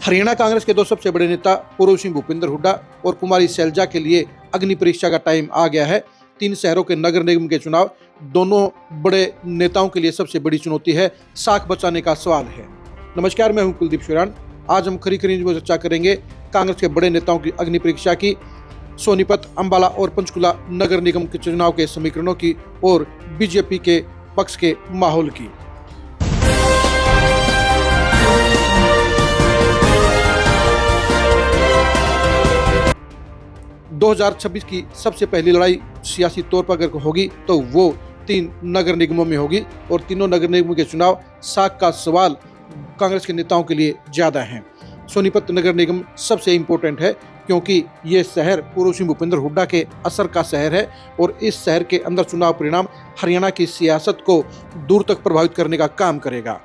हरियाणा कांग्रेस के दो सबसे बड़े नेता पूर्व सिंह भूपेंद्र हुड्डा और कुमारी शैलजा के लिए अग्नि परीक्षा का टाइम आ गया है। 3 शहरों के नगर निगम के चुनाव दोनों बड़े नेताओं के लिए सबसे बड़ी चुनौती है। साख बचाने का सवाल है। नमस्कार, मैं हूं कुलदीप शिवरान। आज हम खरी न्यूज में चर्चा करेंगे कांग्रेस के बड़े नेताओं की अग्नि परीक्षा की, सोनीपत, अंबाला और पंचकुला नगर निगम के चुनाव के समीकरणों की और बीजेपी के पक्ष के माहौल की। दो 2026 की सबसे पहली लड़ाई सियासी तौर पर अगर होगी तो वो 3 नगर निगमों में होगी और तीनों नगर निगमों के चुनाव साख का सवाल कांग्रेस के नेताओं के लिए ज्यादा है। सोनीपत नगर निगम सबसे इम्पोर्टेंट है क्योंकि ये शहर पूर्व सिंह भूपेंद्र हुड्डा के असर का शहर है और इस शहर के अंदर चुनाव परिणाम हरियाणा की सियासत को दूर तक प्रभावित करने का काम करेगा।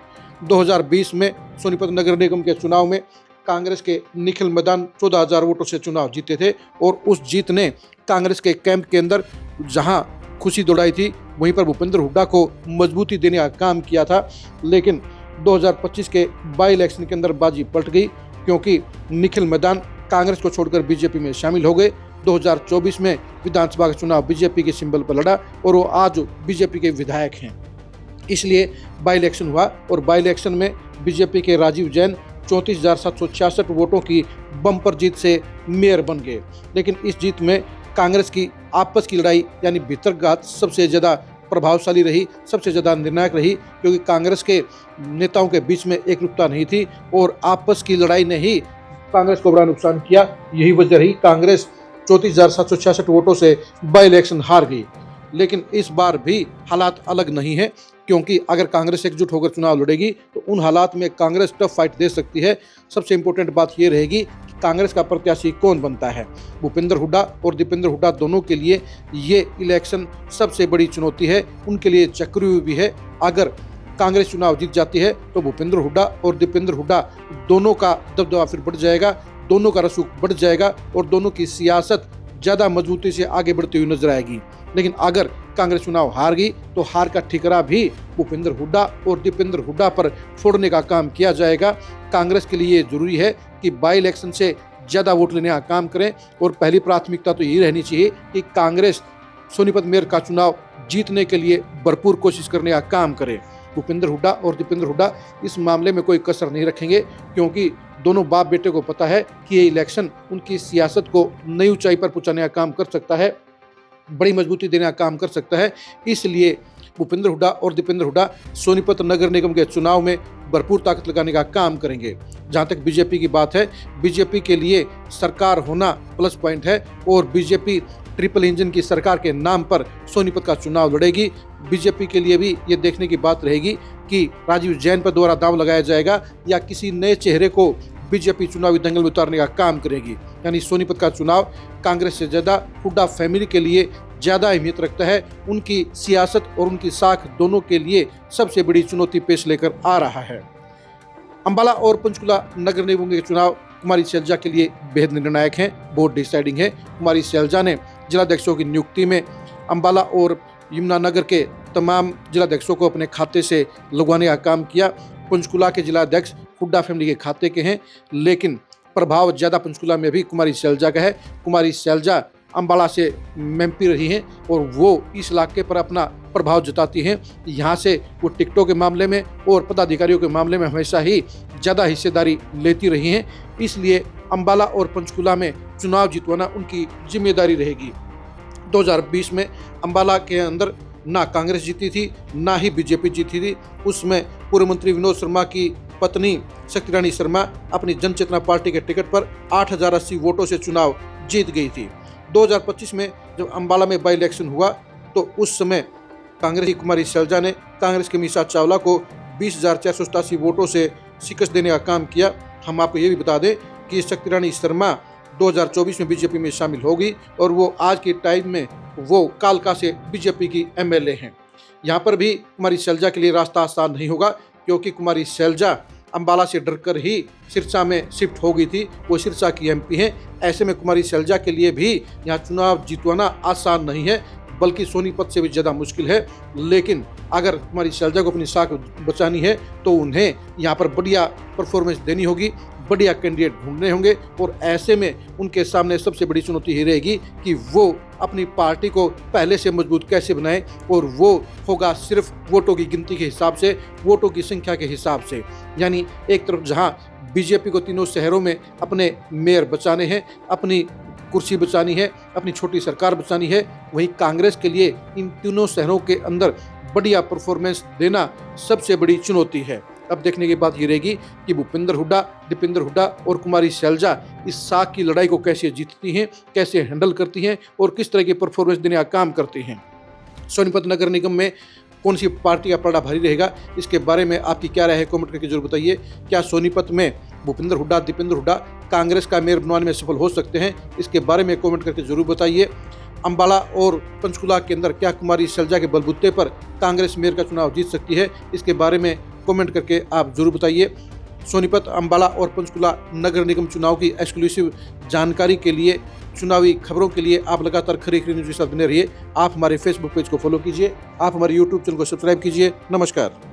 2020 में सोनीपत नगर निगम के चुनाव में कांग्रेस के निखिल मैदान 14,000 वोटों से चुनाव जीते थे और उस जीत ने कांग्रेस के कैंप के अंदर जहां खुशी दौड़ाई थी वहीं पर भूपेंद्र हुड्डा को मजबूती देने का काम किया था। लेकिन 2025 के बाई इलेक्शन के अंदर बाजी पलट गई क्योंकि निखिल मैदान कांग्रेस को छोड़कर बीजेपी में शामिल हो गए। 2024 में विधानसभा का चुनाव बीजेपी के सिंबल पर लड़ा और वो आज बीजेपी के विधायक हैं। इसलिए बाई इलेक्शन हुआ और बाई इलेक्शन में बीजेपी के राजीव जैन 34,766 वोटों की बम्पर जीत से मेयर बन गए। लेकिन इस जीत में कांग्रेस की आपस की लड़ाई यानी भीतरघात सबसे ज़्यादा प्रभावशाली रही, सबसे ज़्यादा निर्णायक रही, क्योंकि कांग्रेस के नेताओं के बीच में एकरूपता नहीं थी और आपस की लड़ाई ने ही कांग्रेस को बड़ा नुकसान किया। यही वजह रही कांग्रेस 34,766 वोटों से बाई इलेक्शन हार गई। लेकिन इस बार भी हालात अलग नहीं है क्योंकि अगर कांग्रेस एकजुट होकर चुनाव लड़ेगी तो उन हालात में कांग्रेस टफ फाइट दे सकती है। सबसे इंपॉर्टेंट बात यह रहेगी कि कांग्रेस का प्रत्याशी कौन बनता है। भूपेंद्र हुड्डा और दीपेंद्र हुड्डा दोनों के लिए ये इलेक्शन सबसे बड़ी चुनौती है, उनके लिए चक्रव्यूह भी है। अगर कांग्रेस चुनाव जीत जाती है तो भूपेंद्र हुड्डा और दीपेंद्र हुड्डा दोनों का दबदबा फिर बढ़ जाएगा, दोनों का रसूख बढ़ जाएगा और दोनों की सियासत ज़्यादा मजबूती से आगे बढ़ती हुई नजर आएगी। लेकिन अगर कांग्रेस चुनाव हार गई तो हार का ठिकरा भी भूपेंद्र हुड्डा और दीपेंद्र हुड्डा पर छोड़ने का काम किया जाएगा। कांग्रेस के लिए जरूरी है कि बाई इलेक्शन से ज़्यादा वोट लेने का काम करें और पहली प्राथमिकता तो यही रहनी चाहिए कि कांग्रेस सोनीपत मेयर का चुनाव जीतने के लिए भरपूर कोशिश करने का काम करे। भूपेंद्र हुड्डा और दीपेंद्र हुड्डा इस मामले में कोई कसर नहीं रखेंगे क्योंकि दोनों बाप बेटे को पता है कि ये इलेक्शन उनकी सियासत को नई ऊंचाई पर पहुंचाने का काम कर सकता है, बड़ी मजबूती देने का काम कर सकता है। इसलिए भूपेंद्र हुड्डा और दीपेंद्र हुड्डा सोनीपत नगर निगम के चुनाव में भरपूर ताकत लगाने का काम करेंगे। जहां तक बीजेपी की बात है, बीजेपी के लिए सरकार होना प्लस पॉइंट है और बीजेपी ट्रिपल इंजन की सरकार के नाम पर सोनीपत का चुनाव लड़ेगी। बीजेपी के लिए भी ये देखने की बात रहेगी कि राजीव जैन पर दोबारा दांव लगाया जाएगा या किसी नए चेहरे को बीजेपी चुनावी दंगल में उतारने का काम करेगी। यानी सोनीपत का चुनाव कांग्रेस से ज़्यादा हुड्डा फैमिली के लिए ज़्यादा अहमियत रखता है। उनकी सियासत और उनकी साख दोनों के लिए सबसे बड़ी चुनौती पेश लेकर आ रहा है। अंबाला और पंचकुला नगर निगम के चुनाव कुमारी शैलजा के लिए बेहद निर्णायक हैं, बहुत डिसाइडिंग है। कुमारी शैलजा ने जिलाध्यक्षों की नियुक्ति में अंबाला और यमुनानगर के तमाम जिलाध्यक्षों को अपने खाते से लगवाने का काम किया। पंचकुला के जिलाध्यक्ष हुड्डा फैमिली के खाते के हैं, लेकिन प्रभाव ज़्यादा पंचकुला में भी कुमारी शैलजा का है। कुमारी शैलजा अंबाला से एमपी रही हैं और वो इस इलाके पर अपना प्रभाव जताती हैं। यहाँ से वो टिकटों के मामले में और पदाधिकारियों के मामले में हमेशा ही ज़्यादा हिस्सेदारी लेती रही हैं। इसलिए अंबाला और पंचकुला में चुनाव जितवाना उनकी जिम्मेदारी रहेगी। 2020 में अंबाला के अंदर ना कांग्रेस जीती थी ना ही बीजेपी जीती थी। उसमें पूर्व मंत्री विनोद शर्मा की पत्नी शक्ति रानी शर्मा अपनी जनचेतना पार्टी के टिकट पर 8,080 वोटों से चुनाव जीत गई थी। 2025 में जब अंबाला में बाई इलेक्शन हुआ तो उस समय कांग्रेस की कुमारी शैलजा ने कांग्रेस के मीसा चावला को 20,487 वोटों से शिकस्त देने का काम किया। हम आपको ये भी बता दें कि शक्ति रानी शर्मा 2024 में बीजेपी में शामिल होगी और वो आज के टाइम में वो कालका से बीजेपी की एमएलए हैं। यहाँ पर भी कुमारी शैलजा के लिए रास्ता आसान नहीं होगा क्योंकि कुमारी शैलजा अंबाला से डरकर ही सिरसा में शिफ्ट हो गई थी, वो सिरसा की एमपी हैं। ऐसे में कुमारी शैलजा के लिए भी यहाँ चुनाव जीतवाना आसान नहीं है। बल्कि सोनीपत से भी ज़्यादा मुश्किल है। लेकिन अगर कुमारी शैलजा को अपनी साख बचानी है तो उन्हें यहाँ पर बढ़िया परफॉर्मेंस देनी होगी, बढ़िया कैंडिडेट ढूंढने होंगे और ऐसे में उनके सामने सबसे बड़ी चुनौती ये रहेगी कि वो अपनी पार्टी को पहले से मजबूत कैसे बनाएं, और वो होगा सिर्फ वोटों की गिनती के हिसाब से, वोटों की संख्या के हिसाब से। यानी एक तरफ जहां बीजेपी को तीनों शहरों में अपने मेयर बचाने हैं, अपनी कुर्सी बचानी है, अपनी छोटी सरकार बचानी है, वहीं कांग्रेस के लिए इन तीनों शहरों के अंदर बढ़िया परफॉर्मेंस देना सबसे बड़ी चुनौती है। अब देखने की बात ये रहेगी कि भूपेंद्र हुड्डा, दीपेंद्र हुड्डा और कुमारी शैलजा इस साख की लड़ाई को कैसे जीतती हैं, कैसे हैंडल करती हैं और किस तरह की परफॉर्मेंस देने का काम करती हैं। सोनीपत नगर निगम में कौन सी पार्टी का पलड़ा भारी रहेगा, इसके बारे में आपकी क्या राय है, कमेंट करके जरूर बताइए। क्या सोनीपत में भूपेंद्र हुड्डा, दीपेंद्र हुड्डा कांग्रेस का मेयर बनवाने में सफल हो सकते हैं, इसके बारे में कमेंट करके जरूर बताइए। अंबाला और पंचकुला के अंदर क्या कुमारी शैलजा के बलबूते पर कांग्रेस मेयर का चुनाव जीत सकती है, इसके बारे में कमेंट करके आप जरूर बताइए। सोनीपत, अंबाला और पंचकुला नगर निगम चुनाव की एक्सक्लूसिव जानकारी के लिए, चुनावी खबरों के लिए आप लगातार खरी न्यूज़ के साथ बने रहिए। आप हमारे फेसबुक पेज को फॉलो कीजिए, आप हमारे यूट्यूब चैनल को सब्सक्राइब कीजिए। नमस्कार।